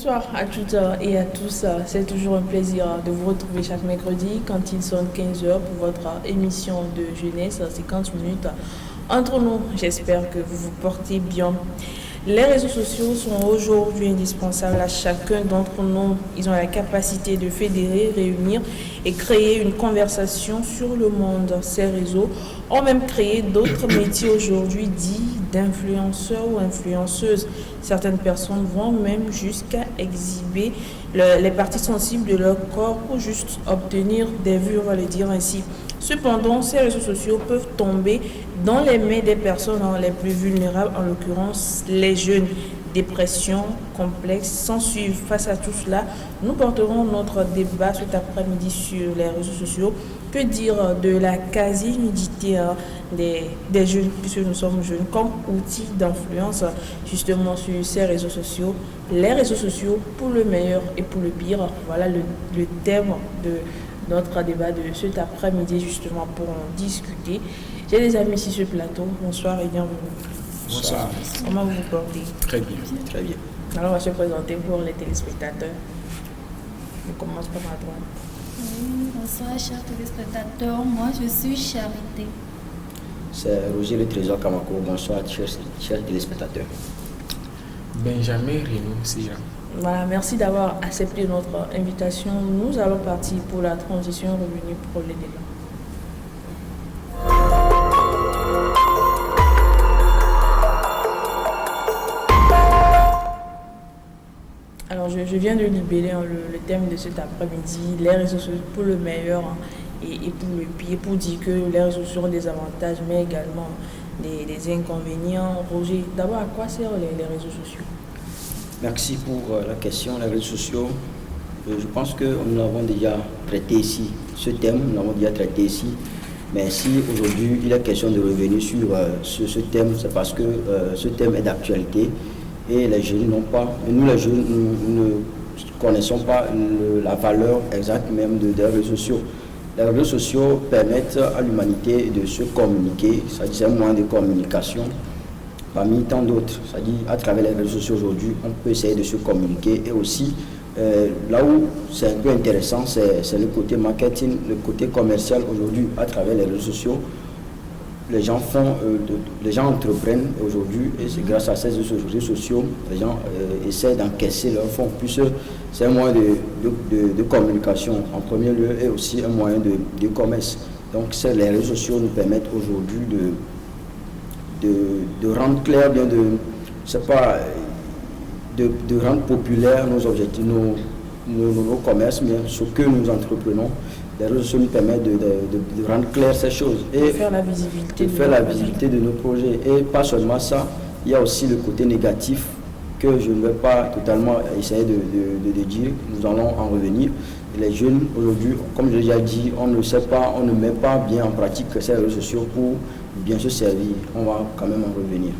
Bonsoir à toutes et à tous. C'est toujours un plaisir de vous retrouver chaque mercredi quand il sonne 15 heures pour votre émission de jeunesse, 50 minutes entre nous. J'espère que vous vous portez bien. Les réseaux sociaux sont aujourd'hui indispensables à chacun d'entre nous. Ils ont la capacité de fédérer, réunir et créer une conversation sur le monde. Ces réseaux ont même créé d'autres métiers aujourd'hui dits d'influenceurs ou influenceuses. Certaines personnes vont même jusqu'à exhiber les parties sensibles de leur corps pour juste obtenir des vues, on va le dire ainsi. Cependant, ces réseaux sociaux peuvent tomber dans les mains des personnes les plus vulnérables, en l'occurrence les jeunes. Dépression, complexe, s'en suivre. Face à tout cela, nous porterons notre débat cet après-midi sur les réseaux sociaux. Que dire de la quasi-nudité des jeunes, puisque nous sommes jeunes, comme outil d'influence justement sur ces réseaux sociaux. Les réseaux sociaux pour le meilleur et pour le pire. Voilà le thème de notre débat de cet après-midi justement pour en discuter. J'ai des amis ici sur le plateau. Bonsoir et bienvenue. Bonsoir. Comment vous vous portez? Très bien, très bien. Alors on va se présenter pour les téléspectateurs. On commence par ma droite. Oui, bonsoir chers téléspectateurs, moi je suis Charité. C'est Roger Le Trésor Kamako, bonsoir chers téléspectateurs. Benjamin Renaud Sira. Voilà, merci d'avoir accepté notre invitation. Nous allons partir pour la transition, revenir pour les débats. Alors, je viens de libérer le thème de cet après-midi, les réseaux sociaux pour le meilleur et pour le pire, pour dire que les réseaux sociaux ont des avantages, mais également des inconvénients. Roger, d'abord, à quoi servent les réseaux sociaux? Merci pour la question. Les réseaux sociaux, je pense que nous l'avons déjà traité ici. Ce thème, nous l'avons déjà traité ici. Mais si aujourd'hui il est question de revenir sur ce thème, c'est parce que ce thème est d'actualité. Et les jeunes n'ont pas, nous les jeunes, nous ne connaissons pas la valeur exacte même des réseaux sociaux. Les réseaux sociaux permettent à l'humanité de se communiquer, c'est-à-dire un moyen de communication parmi tant d'autres. C'est-à-dire à travers les réseaux sociaux aujourd'hui, on peut essayer de se communiquer et aussi là où c'est un peu intéressant, c'est le côté marketing, le côté commercial aujourd'hui à travers les réseaux sociaux. Les gens entreprennent aujourd'hui et c'est grâce à ces réseaux sociaux, les gens essaient d'encaisser leurs fonds. Puis c'est un moyen de communication en premier lieu et aussi un moyen de commerce. Donc les réseaux sociaux nous permettent aujourd'hui de rendre clair, bien de rendre populaire nos objectifs, nos commerces, mais ce que nous entreprenons. Les réseaux sociaux nous permettent de rendre clair ces choses et de faire la visibilité de nos projets. Et pas seulement ça, il y a aussi le côté négatif que je ne vais pas totalement essayer de dire. Nous allons en revenir. Et les jeunes aujourd'hui, comme je l'ai déjà dit, on ne sait pas, on ne met pas bien en pratique ces réseaux sociaux pour bien se servir. On va quand même en revenir.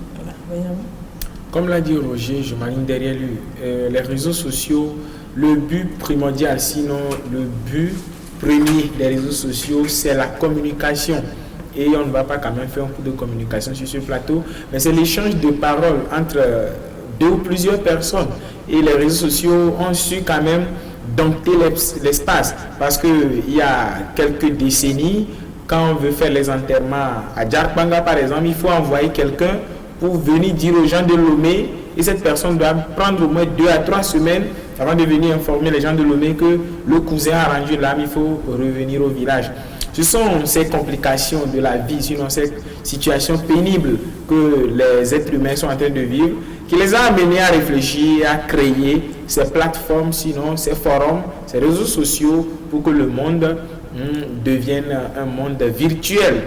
Comme l'a dit Roger, je m'aligne derrière lui. Les réseaux sociaux, le but primordial, sinon le but premier des réseaux sociaux, c'est la communication. Et on ne va pas quand même faire un coup de communication sur ce plateau, mais c'est l'échange de paroles entre deux ou plusieurs personnes. Et les réseaux sociaux ont su quand même dompter l'espace. Parce qu'il y a quelques décennies, quand on veut faire les enterrements à Djarpanga par exemple, il faut envoyer quelqu'un pour venir dire aux gens de Lomé, et cette personne doit prendre au moins 2 à 3 semaines avant de venir informer les gens de Lomé que le cousin a rendu l'âme, il faut revenir au village. Ce sont ces complications de la vie, sinon ces situations pénibles que les êtres humains sont en train de vivre, qui les a amenés à réfléchir, à créer ces plateformes, sinon ces forums, ces réseaux sociaux pour que le monde devienne un monde virtuel,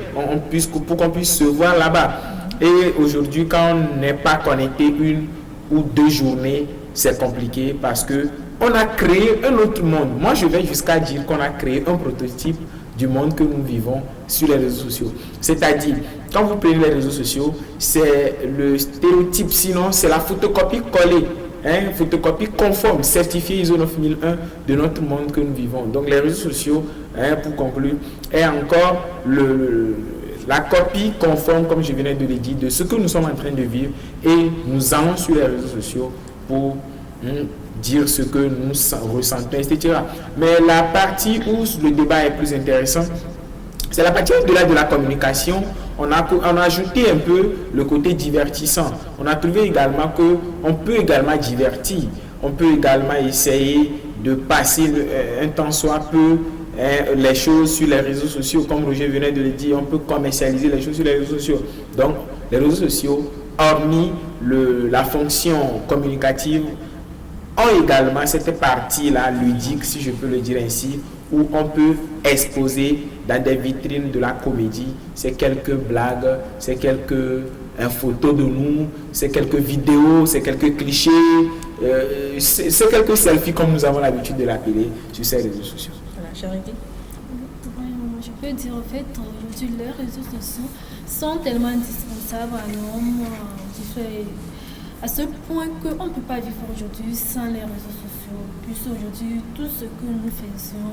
pour qu'on puisse se voir là-bas. Et aujourd'hui, quand on n'est pas connecté 1 ou 2 journées, c'est compliqué parce que on a créé un autre monde. Moi, je vais jusqu'à dire qu'on a créé un prototype du monde que nous vivons sur les réseaux sociaux. C'est-à-dire, quand vous prenez les réseaux sociaux, c'est le stéréotype, sinon c'est la photocopie collée, photocopie conforme, certifiée ISO 9001 de notre monde que nous vivons. Donc les réseaux sociaux, pour conclure, est encore la copie conforme, comme je venais de le dire, de ce que nous sommes en train de vivre, et nous allons sur les réseaux sociaux pour dire ce que nous ressentons, etc. Mais la partie où le débat est plus intéressant, c'est la partie au-delà de la communication. On a ajouté un peu le côté divertissant. On a trouvé également qu'on peut également divertir. On peut également essayer de passer un temps soit peu les choses sur les réseaux sociaux. Comme Roger venait de le dire, on peut commercialiser les choses sur les réseaux sociaux. Donc, les réseaux sociaux, hormis la fonction communicative, ont également cette partie-là ludique, si je peux le dire ainsi, où on peut exposer dans des vitrines de la comédie, c'est quelques blagues, c'est quelques photos de nous, c'est quelques vidéos, c'est quelques clichés, c'est quelques selfies comme nous avons l'habitude de l'appeler sur ces réseaux sociaux. Voilà, Charity. Je peux dire en fait, aujourd'hui, les réseaux sociaux sont tellement indispensables à l'homme, à ce point qu'on ne peut pas vivre aujourd'hui sans les réseaux sociaux. Puisque aujourd'hui, tout ce que nous faisons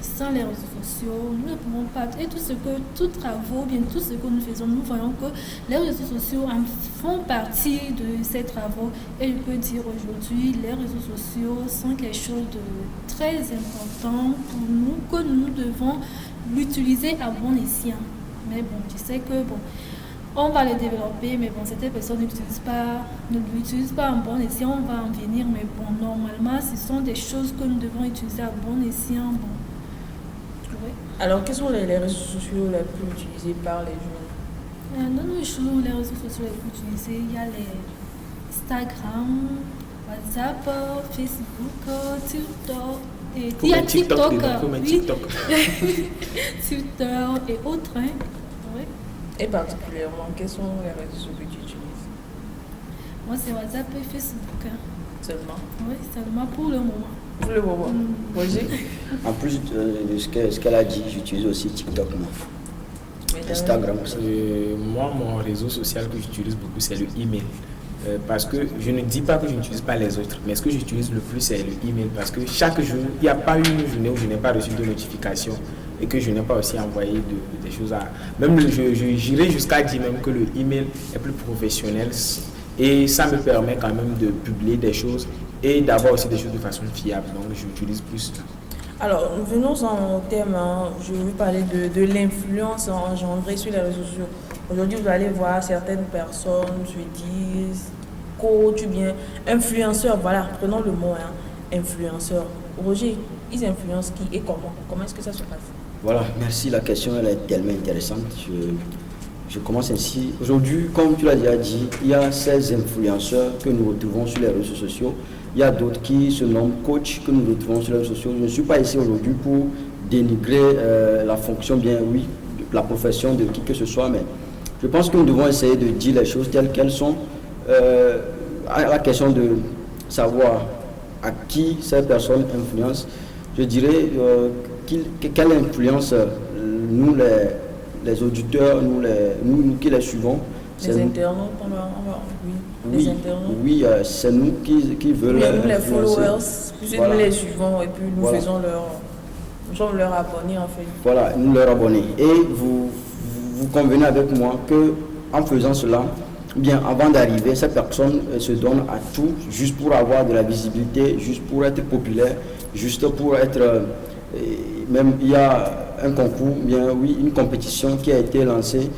sans les réseaux sociaux, nous ne pouvons pas. Et tout travaux, bien tout ce que nous faisons, nous voyons que les réseaux sociaux en font partie de ces travaux. Et je peux dire aujourd'hui, les réseaux sociaux sont quelque chose de très important pour nous, que nous devons l'utiliser à bon escient. Mais bon, je sais que on va le développer, mais bon, certaines personnes ne l'utilisent pas en bon escient, on va en venir, mais bon, normalement, ce sont des choses que nous devons utiliser à bon escient. Bon. Oui. Alors, quels sont les réseaux sociaux les plus utilisés par les jeunes? Dans nos jours, les réseaux sociaux les plus utilisés, il y a les Instagram, WhatsApp, Facebook, TikTok, et il y a TikTok, oui. Twitter et autres. Hein. Oui. Et particulièrement, quels sont les réseaux sociaux que tu utilises? Moi, c'est WhatsApp et Facebook. Seulement? Oui, seulement pour le moment. Pour le moment. Roger? En plus de ce qu'elle a dit, j'utilise aussi TikTok, moi. Instagram aussi. Moi, mon réseau social que j'utilise beaucoup, c'est le email. Parce que je ne dis pas que je n'utilise pas les autres, mais ce que j'utilise le plus, c'est le email. Parce que chaque jour, il n'y a pas une journée où je n'ai pas reçu de notification et que je n'ai pas aussi envoyé des choses à... Même j'irai jusqu'à dire même que le email est plus professionnel et ça me permet quand même de publier des choses et d'avoir aussi des choses de façon fiable. Donc, j'utilise plus. Alors, venons-en au thème. Je veux parler de l'influence engendrée sur les réseaux sociaux. Aujourd'hui, vous allez voir certaines personnes se disent coach ou bien influenceurs. Voilà, prenons le mot, influenceur. Roger, ils influencent qui et comment? Comment est-ce que ça se passe? Voilà, merci. La question elle est tellement intéressante. Je commence ainsi. Aujourd'hui, comme tu l'as déjà dit, il y a ces influenceurs que nous retrouvons sur les réseaux sociaux. Il y a d'autres qui se nomment coach que nous retrouvons sur les réseaux sociaux. Je ne suis pas ici aujourd'hui pour dénigrer la fonction, bien oui, de la profession de qui que ce soit, mais je pense que nous devons essayer de dire les choses telles qu'elles sont. À la question de savoir à qui ces personnes influencent, je dirais quelle influence nous, les auditeurs, nous qui les suivons. Les internautes, oui, oui, c'est nous qui veulent. Nous les followers, puis voilà. Nous les suivons et puis nous voilà. Nous sommes leurs abonnés en fait. Voilà, nous leurs abonnés. Et vous convenez avec moi que en faisant cela, bien avant d'arriver, cette personne se donne à tout juste pour avoir de la visibilité, juste pour être populaire, juste pour être. Même il y a un concours, bien oui, une compétition qui a été lancée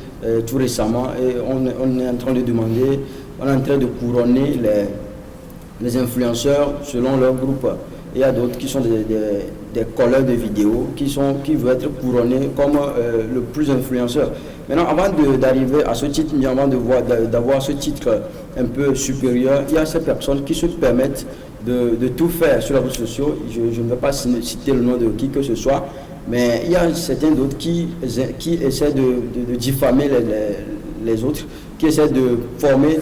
tout récemment et on est en train de demander, on est en train de couronner les influenceurs selon leur groupe. Il y a d'autres qui sont des colleurs de vidéos qui veulent être couronnés comme le plus influenceur. Maintenant, avant d'arriver à ce titre, bien avant d'avoir ce titre un peu supérieur, il y a ces personnes qui se permettent de tout faire sur les réseaux sociaux. Je ne vais pas citer le nom de qui que ce soit, mais il y a certains d'autres qui essaient de diffamer les autres, qui essaient de former,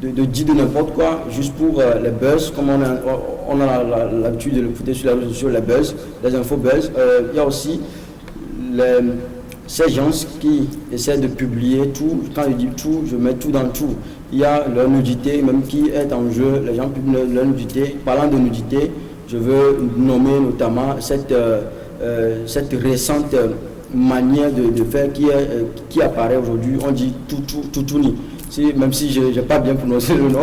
de dire de n'importe quoi, juste pour les buzz, comme on a l'habitude de le foutre sur les réseaux sociaux, les buzz, les infos buzz. Il y a aussi ces gens qui essaient de publier tout. Quand je dis tout, je mets tout dans tout. Il y a leur nudité même qui est en jeu, les gens publient leur nudité. Parlant de nudité, je veux nommer notamment cette récente manière de faire qui apparaît aujourd'hui. On dit tout nu. Même si je n'ai pas bien prononcé le nom,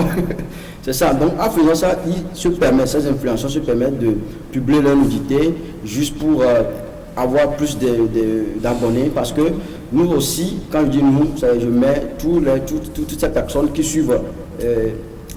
C'est ça. Donc, en faisant ça, ces influenceurs se permettent de publier leur nudité juste pour avoir plus d'abonnés. Parce que nous aussi, quand je dis nous, je mets toutes ces personnes qui suivent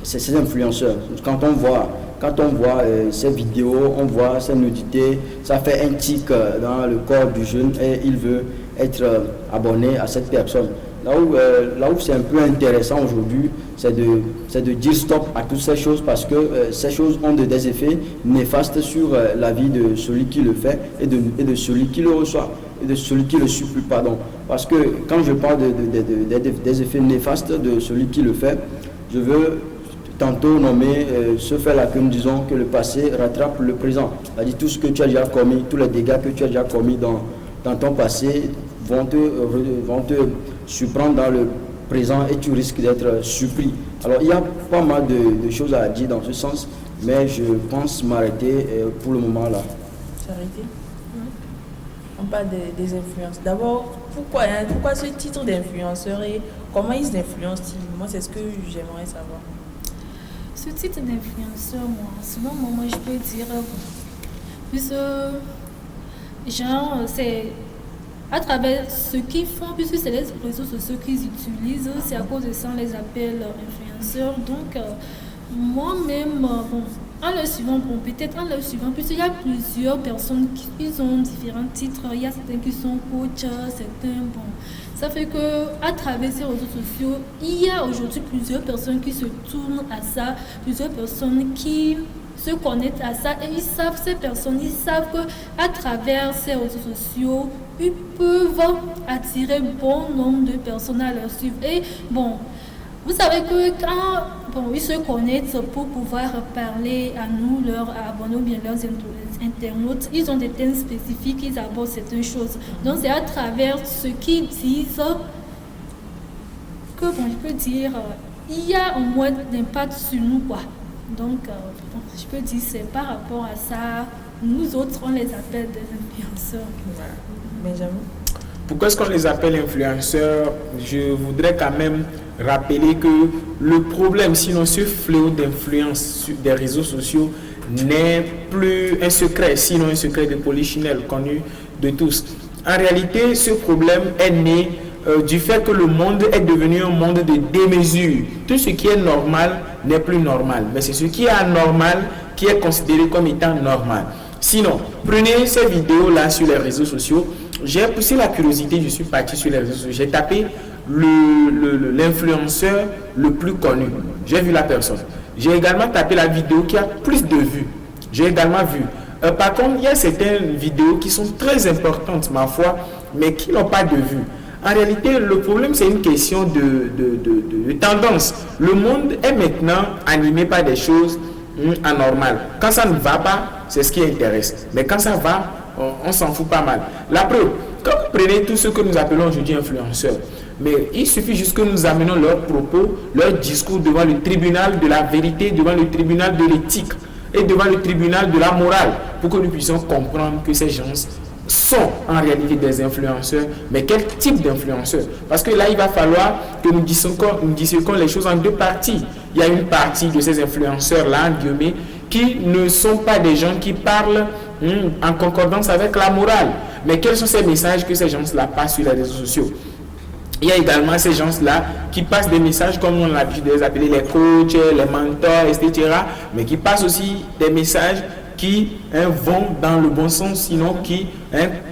ces influenceurs. Quand on voit ces vidéos, on voit ces nudités, ça fait un tic dans le corps du jeune et il veut être abonné à cette personne. Là où c'est un peu intéressant aujourd'hui, c'est de dire stop à toutes ces choses parce que ces choses ont des effets néfastes sur la vie de celui qui le fait et de celui qui le reçoit et de celui qui le supplie, pardon. Parce que quand je parle des effets néfastes de celui qui le fait, je veux tantôt nommer ce fait-là que nous disons que le passé rattrape le présent. C'est-à-dire tout ce que tu as déjà commis, tous les dégâts que tu as déjà commis dans ton passé vont te surprendre dans le présent et tu risques d'être surpris. Alors il y a pas mal de choses à dire dans ce sens, mais je pense m'arrêter pour le moment là. S'arrêter. On parle des influences. D'abord, pourquoi ce titre d'influenceur et comment ils influencent-ils? Moi, c'est ce que j'aimerais savoir. Ce titre d'influenceur, selon moi, je peux dire, plus genre, c'est à travers ce qu'ils font, puisque c'est les réseaux sociaux qu'ils utilisent, c'est à cause de ça on les appelle influenceurs. Donc, moi-même, en le suivant, puisqu'il y a plusieurs personnes qui ont différents titres, il y a certains qui sont coachs, certains, ça fait que à travers ces réseaux sociaux, il y a aujourd'hui plusieurs personnes qui se tournent à ça, plusieurs personnes qui se connectent à ça et ils savent qu'à travers ces réseaux sociaux, ils peuvent attirer bon nombre de personnes à leur suivre. Et vous savez que quand ils se connectent pour pouvoir parler à nous, leurs abonnés ou bien leurs internautes, ils ont des thèmes spécifiques, ils abordent certaines choses. Donc c'est à travers ce qu'ils disent que, je peux dire, il y a un moins d'impact sur nous, quoi. Donc, je peux dire, c'est par rapport à ça, nous autres, on les appelle des influenceurs. Benjamin? Pourquoi est-ce qu'on les appelle influenceurs? Je voudrais quand même rappeler que le problème, sinon ce fléau d'influence des réseaux sociaux n'est plus un secret, sinon un secret de polichinelle connu de tous. En réalité, ce problème est né du fait que le monde est devenu un monde de démesure. Tout ce qui est normal n'est plus normal, mais c'est ce qui est anormal qui est considéré comme étant normal. Sinon, prenez ces vidéos-là sur les réseaux sociaux. J'ai poussé la curiosité, je suis parti sur les réseaux sociaux. J'ai tapé l'influenceur le plus connu. J'ai vu la personne. J'ai également tapé la vidéo qui a plus de vues. J'ai également vu. Par contre, il y a certaines vidéos qui sont très importantes, ma foi, mais qui n'ont pas de vues. En réalité, le problème, c'est une question de tendance. Le monde est maintenant animé par des choses anormales. Quand ça ne va pas, c'est ce qui intéresse. Mais quand ça va, on s'en fout pas mal. La preuve, quand vous prenez tout ce que nous appelons aujourd'hui influenceurs, mais il suffit juste que nous amenons leurs propos, leurs discours devant le tribunal de la vérité, devant le tribunal de l'éthique et devant le tribunal de la morale pour que nous puissions comprendre que ces gens sont en réalité des influenceurs, mais quel type d'influenceurs? Parce que là, il va falloir que nous disséquons les choses en deux parties. Il y a une partie de ces influenceurs-là, en guillemets, qui ne sont pas des gens qui parlent en concordance avec la morale. Mais quels sont ces messages que ces gens-là passent sur les réseaux sociaux? Il y a également ces gens-là qui passent des messages, comme on a l'habitude de les appeler les coachs, les mentors, etc. Mais qui passent aussi des messages qui vont dans le bon sens, sinon qui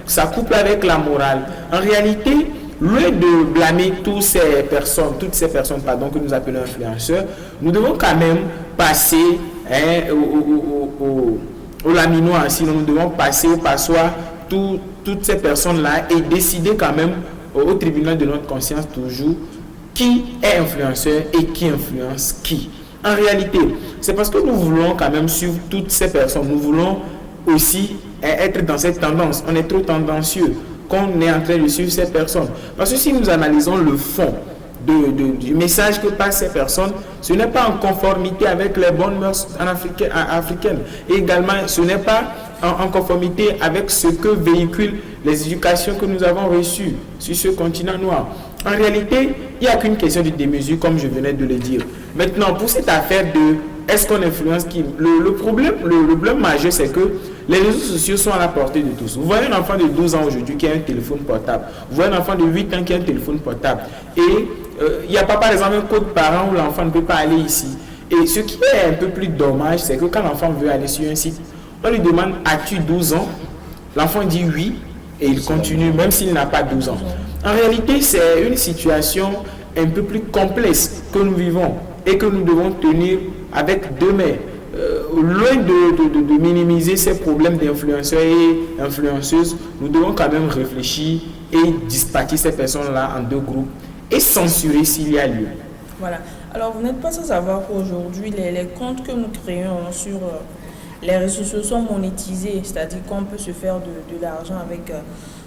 s'accouplent avec la morale. En réalité, loin de blâmer toutes ces personnes que nous appelons influenceurs, nous devons quand même passer au laminoir, sinon nous devons passer au passoire toutes ces personnes-là et décider quand même au tribunal de notre conscience toujours qui est influenceur et qui influence qui. En réalité, c'est parce que nous voulons quand même suivre toutes ces personnes. Nous voulons aussi être dans cette tendance. On est trop tendancieux qu'on est en train de suivre ces personnes. Parce que si nous analysons le fond du message que passent ces personnes, ce n'est pas en conformité avec les bonnes mœurs africaines. Et également, ce n'est pas en conformité avec ce que véhiculent les éducations que nous avons reçues sur ce continent noir. En réalité, il n'y a qu'une question de démesure, comme je venais de le dire. Maintenant, pour cette affaire de est-ce qu'on influence qui, le problème majeur, c'est que les réseaux sociaux sont à la portée de tous. Vous voyez un enfant de 12 ans aujourd'hui qui a un téléphone portable. Vous voyez un enfant de 8 ans qui a un téléphone portable. Et il n'y a pas, par exemple, un code parent où l'enfant ne peut pas aller ici. Et ce qui est un peu plus dommage, c'est que quand l'enfant veut aller sur un site, on lui demande « As-tu 12 ans ?» L'enfant dit « Oui » et il continue même s'il n'a pas 12 ans. En réalité, c'est une situation un peu plus complexe que nous vivons et que nous devons tenir avec deux mains. Loin de minimiser ces problèmes d'influenceurs et influenceuses, nous devons quand même réfléchir et dispatcher ces personnes-là en deux groupes et censurer s'il y a lieu. Voilà. Alors, vous n'êtes pas sans savoir qu'aujourd'hui, les comptes que nous créons sur les réseaux sociaux sont monétisés, c'est-à-dire qu'on peut se faire de l'argent avec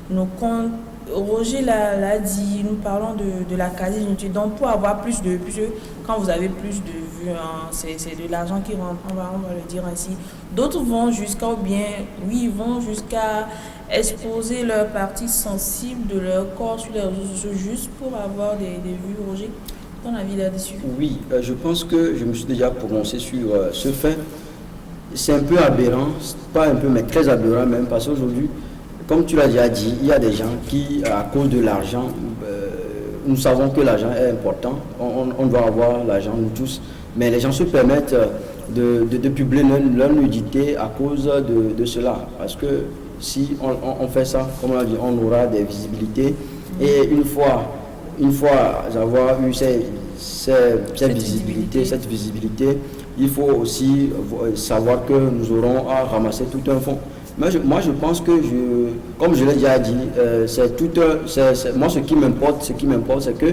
nos comptes. Roger l'a dit, nous parlons de la quasi-unité. Donc, pour avoir plus de vues, quand vous avez plus de vues, hein, c'est de l'argent qui rentre, on va le dire ainsi. D'autres vont jusqu'à, ils vont jusqu'à exposer leurs parties sensibles de leur corps sur les réseaux sociaux juste pour avoir des vues. Roger, ton avis là-dessus? Oui, je pense que je me suis déjà prononcé sur ce fait. C'est un peu aberrant, pas un peu, mais très aberrant même, parce qu'aujourd'hui, comme tu l'as déjà dit, il y a des gens qui, à cause de l'argent, nous savons que l'argent est important, on doit avoir l'argent, nous tous, mais les gens se permettent de publier leur nudité à cause de cela. Parce que si on fait ça, comme on l'a dit, on aura des visibilités. Et une fois avoir eu cette visibilité, il faut aussi savoir que nous aurons à ramasser tout un fonds. Moi, je pense que, comme je l'ai déjà dit, moi, ce qui m'importe, c'est que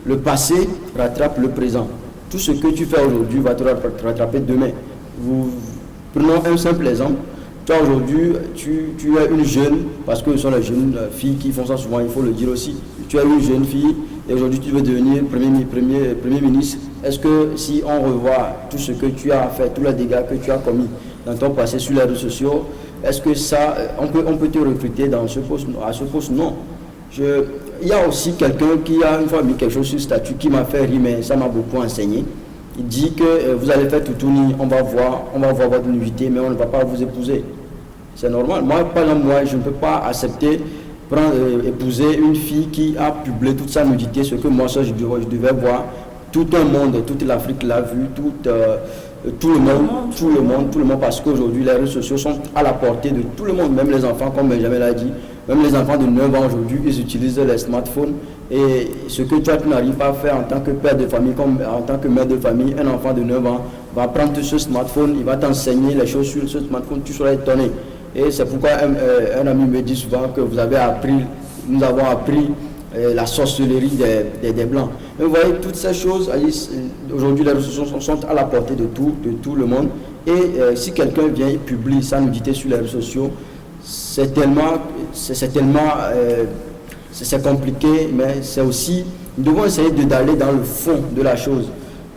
le passé rattrape le présent. Tout ce que tu fais aujourd'hui va te rattraper demain. Prenons un simple exemple. Toi, aujourd'hui, tu es une jeune, parce que ce sont les jeunes filles qui font ça souvent, il faut le dire aussi. Tu es une jeune fille et aujourd'hui, tu veux devenir premier ministre. Est-ce que si on revoit tout ce que tu as fait, tous les dégâts que tu as commis dans ton passé sur les réseaux sociaux, est-ce que ça, on peut te recruter à ce poste? Non. Il y a aussi quelqu'un qui a une fois mis quelque chose sur le statut qui m'a fait rire, mais ça m'a beaucoup enseigné. Il dit que vous allez faire toutouni, on va voir votre nudité, mais on ne va pas vous épouser. C'est normal. Moi, par exemple, je ne peux pas accepter épouser une fille qui a publié toute sa nudité, ce que moi, ça, je devais voir. Tout un monde, toute l'Afrique l'a vu, tout le monde, parce qu'aujourd'hui, les réseaux sociaux sont à la portée de tout le monde, même les enfants, comme Benjamin l'a dit, même les enfants de 9 ans aujourd'hui, ils utilisent les smartphones. Et ce que toi, tu n'arrives pas à faire en tant que père de famille, comme en tant que mère de famille, un enfant de 9 ans va prendre ce smartphone, il va t'enseigner les choses sur ce smartphone, tu seras étonné. Et c'est pourquoi un ami me dit souvent que nous avons appris la sorcellerie des Blancs. Et vous voyez, toutes ces choses, aujourd'hui, les réseaux sociaux sont à la portée de tout le monde. Et si quelqu'un vient et publie sa nudité sur les réseaux sociaux, c'est compliqué, mais c'est aussi, nous devons essayer d'aller dans le fond de la chose.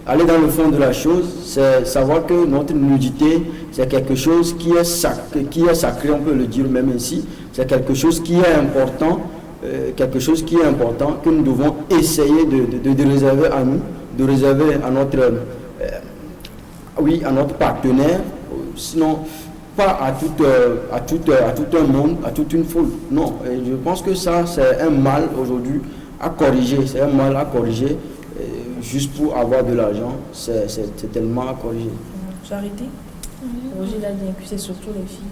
Aller dans le fond de la chose, c'est savoir que notre nudité, c'est quelque chose qui est sacré, on peut le dire même ainsi. C'est quelque chose qui est important, que nous devons essayer de réserver à nous, de réserver à notre partenaire, sinon pas à tout un monde, à toute une foule. Non, et je pense que ça, c'est un mal aujourd'hui à corriger. C'est un mal à corriger juste pour avoir de l'argent. C'est tellement à corriger. Charité, Roger l'a dit, et puis c'est surtout les filles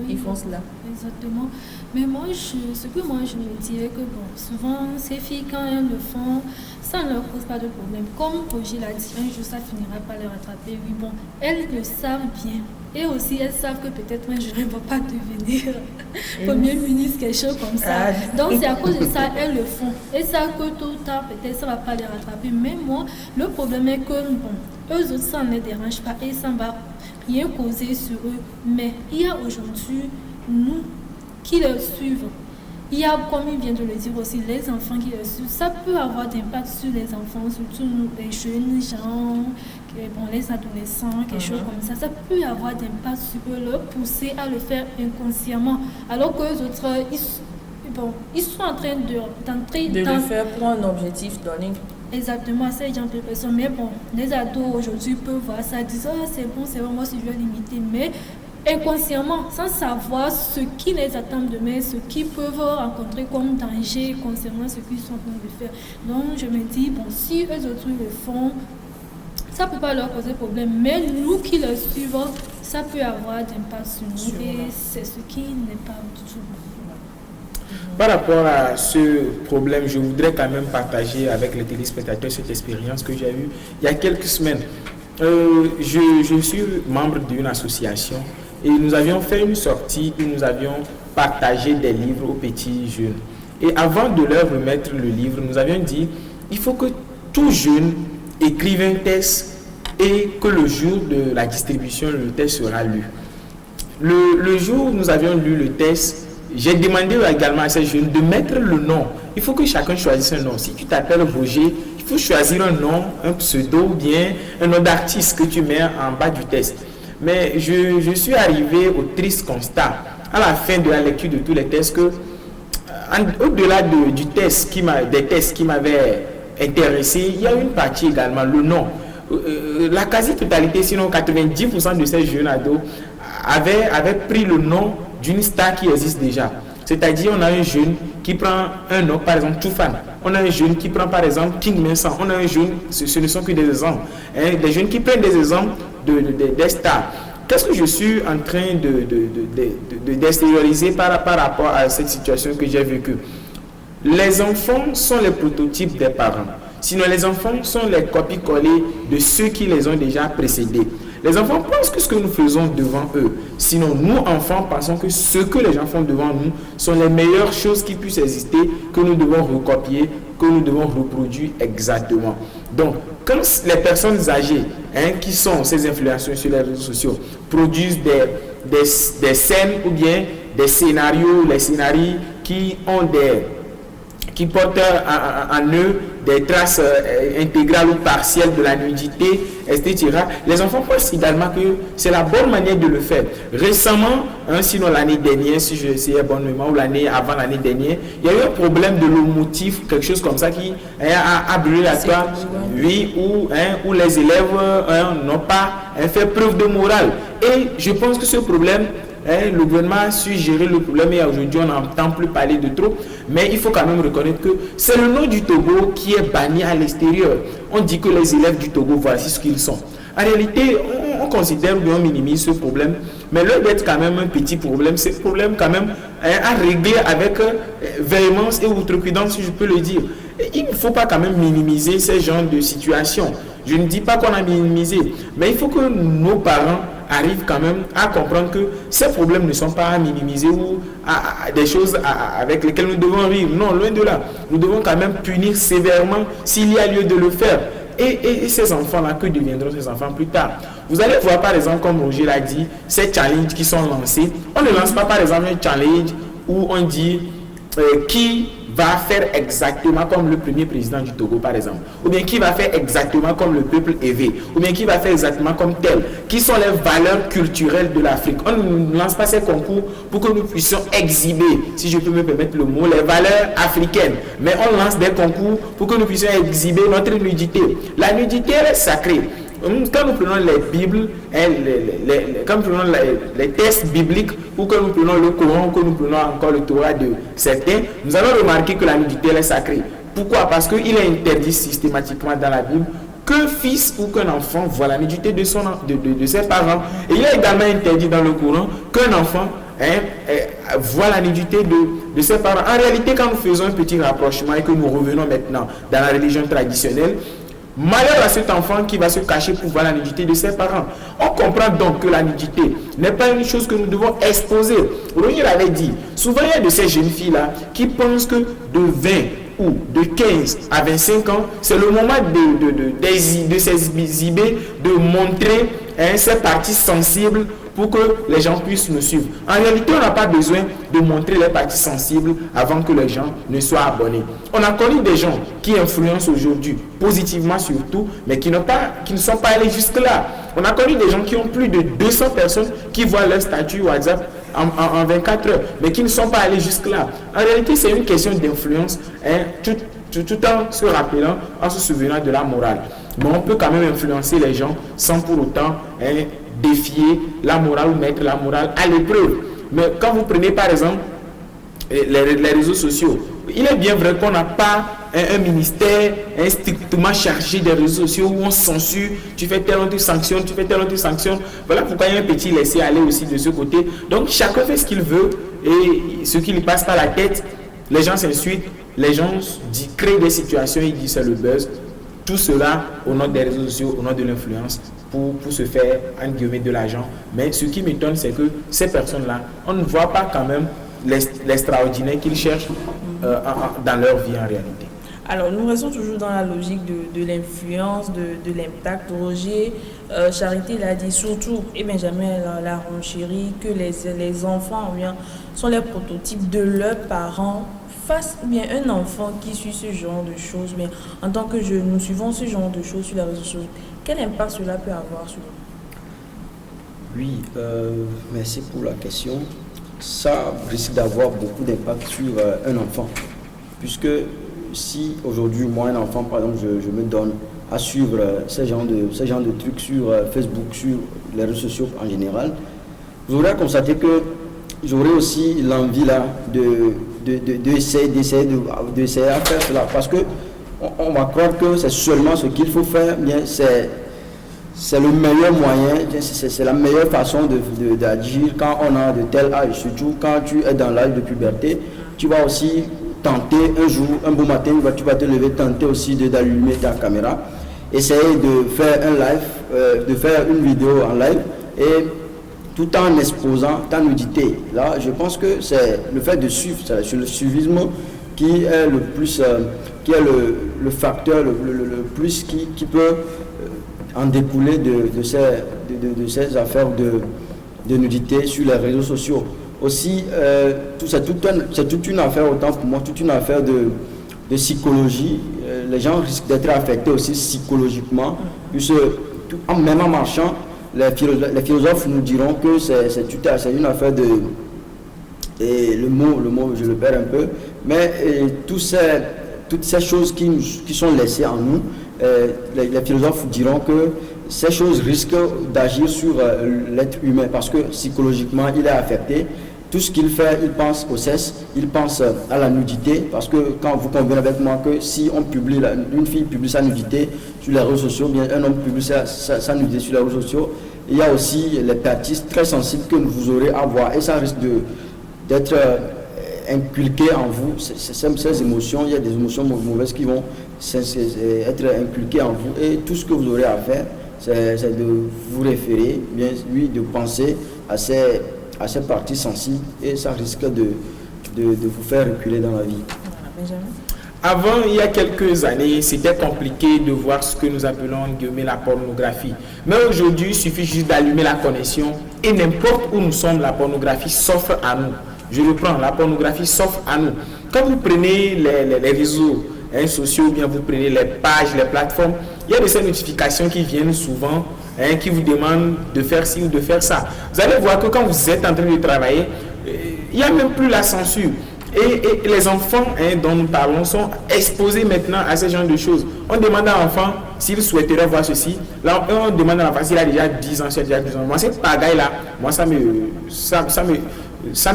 qui font cela. Exactement. Mais moi, ce que moi je me dirais que souvent ces filles, quand elles le font, ça ne leur pose pas de problème. Comme Roger l'a dit, un jour ça finira par les rattraper. Oui, bon, elles le savent bien. Et aussi, elles savent que peut-être moi, je ne vais pas devenir premier ministre, quelque chose comme ça. Donc, c'est à cause de ça, elles le font. Et ça, que tôt ou tard, peut-être ça ne va pas les rattraper. Mais moi, le problème est que, eux autres, ça ne les dérange pas et ça ne va rien causer sur eux. Mais il y a aujourd'hui, nous qui les suivons, il y a, comme il vient de le dire aussi, les enfants qui le suivent, ça peut avoir d'impact sur les enfants, surtout les jeunes gens, les adolescents, quelque chose comme ça. Ça peut avoir d'impact sur eux, leur pousser à le faire inconsciemment, alors que les autres, ils sont en train d'entrer le faire pour un objectif donné. Exactement, ces gens de personnes. Mais bon, les ados aujourd'hui peuvent voir ça, disent c'est bon, moi si je vais limiter. Mais inconsciemment, sans savoir ce qui les attend demain, ce qu'ils peuvent rencontrer comme danger concernant ce qu'ils sont en train de faire. Donc je me dis, bon, si eux autres le font, ça ne peut pas leur poser problème. Mais nous qui le suivons, ça peut avoir d'impact sur nous. Et c'est ce qui n'est pas du tout bon. Par rapport à ce problème, je voudrais quand même partager avec les téléspectateurs cette expérience que j'ai eue il y a quelques semaines. Je suis membre d'une association et nous avions fait une sortie où nous avions partagé des livres aux petits jeunes. Et avant de leur remettre le livre, nous avions dit il faut que tout jeune écrive un test et que le jour de la distribution, le test sera lu. Le jour où nous avions lu le test, j'ai demandé également à ces jeunes de mettre le nom. Il faut que chacun choisisse un nom. Si tu t'appelles Roger, il faut choisir un nom, un pseudo ou bien un nom d'artiste que tu mets en bas du test. Mais je suis arrivé au triste constat, à la fin de la lecture de tous les tests, que au-delà des tests qui m'avaient intéressé, il y a une partie également, le nom. La quasi-totalité, sinon 90% de ces jeunes ados avaient pris le nom d'une star qui existe déjà. C'est-à-dire, on a un jeune qui prend un nom, par exemple, Toufan. On a un jeune qui prend, par exemple, King Vincent. On a un jeune, ce ne sont que des exemples. Des jeunes qui prennent des exemples des stars. Qu'est-ce que je suis en train d'extérioriser par rapport à cette situation que j'ai vécue? Les enfants sont les prototypes des parents. Sinon, les enfants sont les copies-collées de ceux qui les ont déjà précédés. Les enfants pensent que ce que nous faisons devant eux. Sinon, nous, enfants, pensons que ce que les gens font devant nous sont les meilleures choses qui puissent exister, que nous devons recopier, que nous devons reproduire exactement. Donc, quand les personnes âgées, qui sont ces influenceurs sur les réseaux sociaux, produisent des scènes ou bien des scénarios, les scénarios qui portent en eux des traces intégrales ou partielles de la nudité, etc. Les enfants pensent également que c'est la bonne manière de le faire. Récemment, sinon l'année dernière, si je sais bon mémoire, ou l'année avant l'année dernière, il y a eu un problème de lomotif, quelque chose comme ça qui a brûlé la toile, oui, où les élèves n'ont pas fait preuve de morale. Et je pense que ce problème, le gouvernement a su gérer le problème et aujourd'hui on n'entend plus parler de trop, mais il faut quand même reconnaître que c'est le nom du Togo qui est banni à l'extérieur. On dit que les élèves du Togo, voici ce qu'ils sont. En réalité, on considère ou bien on minimise ce problème, mais là d'être quand même un petit problème, c'est un problème quand même à régler avec véhémence et outrecuidance, si je peux le dire. Et il ne faut pas quand même minimiser ces genres de situations. Je ne dis pas qu'on a minimisé, mais il faut que nos parents arrivent quand même à comprendre que ces problèmes ne sont pas à minimiser ou à des choses avec lesquelles nous devons rire. Non, loin de là. Nous devons quand même punir sévèrement s'il y a lieu de le faire. Et ces enfants-là, que deviendront ces enfants plus tard? Vous allez voir par exemple, comme Roger l'a dit, ces challenges qui sont lancés. On ne lance pas par exemple un challenge où on dit qui va faire exactement comme le premier président du Togo par exemple, ou bien qui va faire exactement comme le peuple éveillé, ou bien qui va faire exactement comme tel, qui sont les valeurs culturelles de l'Afrique. On ne lance pas ces concours pour que nous puissions exhiber, si je peux me permettre le mot, les valeurs africaines, mais on lance des concours pour que nous puissions exhiber notre nudité. La nudité est sacrée. Quand nous prenons les Bibles, quand nous prenons les textes bibliques, ou que nous prenons le Coran, ou que nous prenons encore le Torah de certains, nous allons remarquer que la nudité est sacrée. Pourquoi? Parce qu'il est interdit systématiquement dans la Bible qu'un fils ou qu'un enfant voit la nudité de ses parents. Et il est également interdit dans le Coran qu'un enfant voit la nudité de ses parents. En réalité, quand nous faisons un petit rapprochement et que nous revenons maintenant dans la religion traditionnelle, malheur à cet enfant qui va se cacher pour voir la nudité de ses parents. On comprend donc que la nudité n'est pas une chose que nous devons exposer. Roger avait dit, souvent il y a de ces jeunes filles-là qui pensent que de 20 ou de 15 à 25 ans, c'est le moment de s'exhiber, de montrer ses parties sensibles pour que les gens puissent nous suivre. En réalité, on n'a pas besoin de montrer les parties sensibles avant que les gens ne soient abonnés. On a connu des gens qui influencent aujourd'hui, positivement surtout, mais qui ne sont pas allés jusque-là. On a connu des gens qui ont plus de 200 personnes qui voient leur statut WhatsApp en 24 heures, mais qui ne sont pas allés jusque-là. En réalité, c'est une question d'influence, tout en se rappelant, en se souvenant de la morale. Mais on peut quand même influencer les gens sans pour autant défier la morale ou mettre la morale à l'épreuve. Mais quand vous prenez par exemple les réseaux sociaux, il est bien vrai qu'on n'a pas un ministère strictement chargé des réseaux sociaux où on censure, tu fais tel, on te sanctionne, tu fais tel, on te sanctionne. Voilà pourquoi il y a un petit laisser-aller aussi de ce côté. Donc chacun fait ce qu'il veut et ce qui lui passe par la tête, les gens s'insultent, les gens créent des situations, ils disent c'est le buzz. Tout cela au nom des réseaux sociaux, au nom de l'influence, pour se faire, entre guillemets, de l'argent. Mais ce qui m'étonne, c'est que ces personnes-là, on ne voit pas quand même l'extraordinaire qu'ils cherchent dans leur vie en réalité. Alors, nous restons toujours dans la logique de l'influence, de l'impact. Roger Charité l'a dit surtout, et Benjamin l'a renchéri, que les enfants sont les prototypes de leurs parents. Face ou bien un enfant qui suit ce genre de choses, mais en tant que jeunes, nous suivons ce genre de choses sur les réseaux sociaux, quel impact cela peut avoir sur nous? Oui, merci pour la question. Ça risque d'avoir beaucoup d'impact sur un enfant, puisque si aujourd'hui, moi, un enfant, par exemple, je me donne à suivre ce genre de trucs sur Facebook, sur les réseaux sociaux en général, vous aurez constaté que j'aurai aussi l'envie là d'essayer à faire cela, parce que on va croire que c'est seulement ce qu'il faut faire, bien c'est le meilleur moyen, c'est la meilleure façon d'agir quand on a de tel âge, surtout quand tu es dans l'âge de puberté. Tu vas aussi tenter un jour, un beau matin, tu vas te lever, tenter aussi d'allumer ta caméra, essayer de faire un live, de faire une vidéo en live, et tout en exposant ta nudité. Là, je pense que c'est le fait de suivre, c'est le suivisme qui est le plus, qui est le facteur le plus qui peut en découler de ces affaires de nudité sur les réseaux sociaux. Aussi, c'est toute une affaire, autant pour moi, toute une affaire de psychologie. Les gens risquent d'être affectés aussi psychologiquement, puisque même en marchant, les philosophes nous diront que c'est une affaire de... Et le mot, je le perds un peu, mais toutes ces choses qui sont laissées en nous, les philosophes diront que ces choses risquent d'agir sur l'être humain, parce que psychologiquement, il est affecté. Tout ce qu'il fait, il pense au sexe, il pense à la nudité, parce que quand vous convenez avec moi que si une fille publie sa nudité sur les réseaux sociaux, bien un homme publie sa nudité sur les réseaux sociaux, il y a aussi les parties très sensibles que vous aurez à voir, et ça risque d'être inculqué en vous, ces émotions. Il y a des émotions mauvaises qui vont être inculquées en vous, et tout ce que vous aurez à faire, c'est de vous référer, bien oui, de penser à ces parties sensibles, et ça risque de vous faire reculer dans la vie. Avant, il y a quelques années, c'était compliqué de voir ce que nous appelons la pornographie. Mais aujourd'hui, il suffit juste d'allumer la connexion et n'importe où nous sommes, la pornographie s'offre à nous. Je reprends, la pornographie s'offre à nous. Quand vous prenez les réseaux sociaux, ou bien vous prenez les pages, les plateformes, il y a de ces notifications qui viennent souvent, qui vous demandent de faire ci ou de faire ça. Vous allez voir que quand vous êtes en train de travailler, il n'y a même plus la censure. Et les enfants dont nous parlons sont exposés maintenant à ce genre de choses. On demande à l'enfant s'il souhaiterait voir ceci. Là, on demande à l'enfant s'il a déjà 10 ans, s'il a déjà 12 ans. Moi, cette pagaille-là, moi, ça me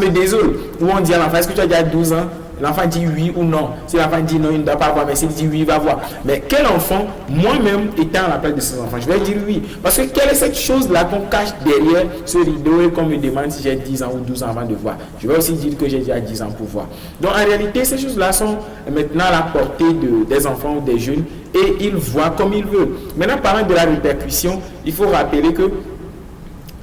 désole. Ou on dit à l'enfant, est-ce que tu as déjà 12 ans? L'enfant dit oui ou non. Si l'enfant dit non, il ne doit pas voir, mais s'il dit oui, il va voir. Mais quel enfant, moi-même, étant à la place de ces enfants, je vais dire oui. Parce que quelle est cette chose-là qu'on cache derrière ce rideau et qu'on me demande si j'ai 10 ans ou 12 ans avant de voir? Je vais aussi dire que j'ai déjà 10 ans pour voir. Donc en réalité, ces choses-là sont maintenant à la portée des enfants ou des jeunes, et ils voient comme ils veulent. Maintenant, parlant de la répercussion, il faut rappeler que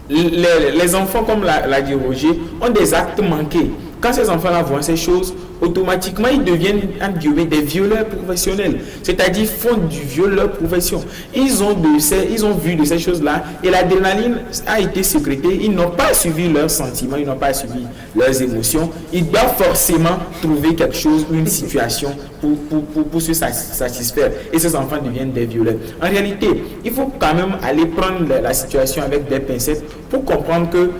les enfants, comme l'a dit Roger, ont des actes manqués. Quand ces enfants-là voient ces choses, automatiquement ils deviennent entre guillemets des violeurs professionnels, c'est-à-dire font du viol leur profession. Ils ont vu de ces choses-là et l'adrénaline a été sécrétée. Ils n'ont pas suivi leurs sentiments, ils n'ont pas suivi leurs émotions. Ils doivent forcément trouver quelque chose, une situation pour se satisfaire. Et ces enfants deviennent des violeurs. En réalité, il faut quand même aller prendre la situation avec des pincettes pour comprendre que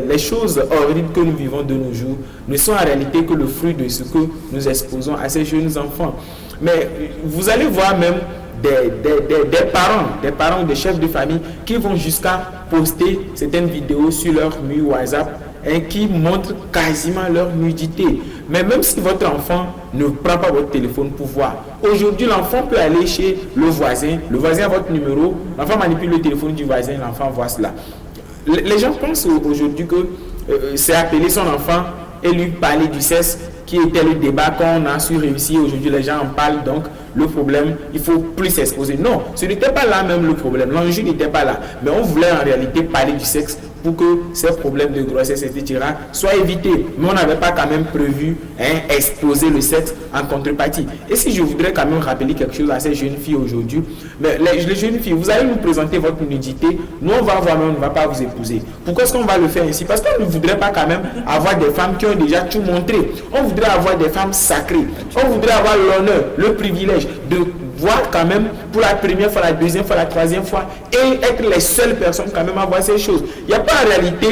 les choses horribles que nous vivons de nos jours ne sont en réalité que le fruit de ce que nous exposons à ces jeunes enfants. Mais vous allez voir même des parents, des chefs de famille qui vont jusqu'à poster certaines vidéos sur leur mur WhatsApp et qui montrent quasiment leur nudité. Mais même si votre enfant ne prend pas votre téléphone pour voir, aujourd'hui l'enfant peut aller chez le voisin a votre numéro, l'enfant manipule le téléphone du voisin, l'enfant voit cela. Les gens pensent aujourd'hui que c'est appeler son enfant et lui parler du sexe qui était le débat qu'on a su réussir. Aujourd'hui, les gens en parlent, donc le problème, il faut plus s'exposer. Non, ce n'était pas là même le problème. L'enjeu n'était pas là. Mais on voulait en réalité parler du sexe pour que ces problèmes de grossesse, etc. soient évités. Mais on n'avait pas quand même prévu exposer le sexe en contrepartie. Et si je voudrais quand même rappeler quelque chose à ces jeunes filles aujourd'hui, mais les jeunes filles, vous allez nous présenter votre nudité, nous on va voir, mais on ne va pas vous épouser. Pourquoi est-ce qu'on va le faire ainsi? Parce qu'on ne voudrait pas quand même avoir des femmes qui ont déjà tout montré. On voudrait avoir des femmes sacrées. On voudrait avoir l'honneur, le privilège de voir quand même pour la première fois, la deuxième fois, la troisième fois et être les seules personnes quand même à voir ces choses. Il n'y a pas en réalité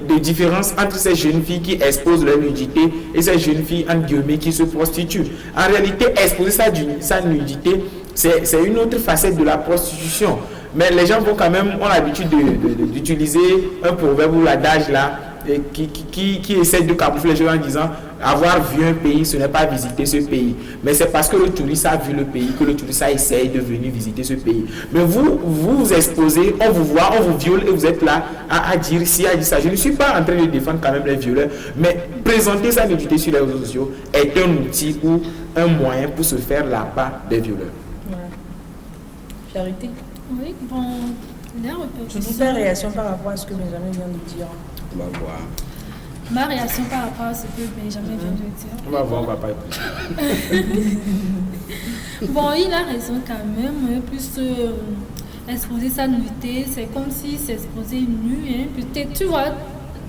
de différence entre ces jeunes filles qui exposent leur nudité et ces jeunes filles en guillemets qui se prostituent. En réalité, exposer sa nudité, c'est une autre facette de la prostitution. Mais les gens vont quand même, ont l'habitude d'utiliser un proverbe ou l'adage là qui essaie de camoufler les gens en disant avoir vu un pays, ce n'est pas visiter ce pays. Mais c'est parce que le touriste a vu le pays que le touriste a essayé de venir visiter ce pays. Mais vous exposez, on vous voit, on vous viole et vous êtes là à dire ci, à dire ça. Je ne suis pas en train de défendre quand même les violeurs, mais présenter sa nudité sur les réseaux sociaux est un outil ou un moyen pour se faire la part des violeurs. Ouais. Charité. Oui, bon, les répercussions. Je vous fais réaction par rapport à ce que Benjamin vient de dire. On va voir. Ma réaction par rapport à ce que Benjamin vient de dire. On va voir, on va pas écouter. Bon, il a raison quand même. Plus exposer sa nudité, c'est comme si s'exposer nu. Peut-être, tu vois,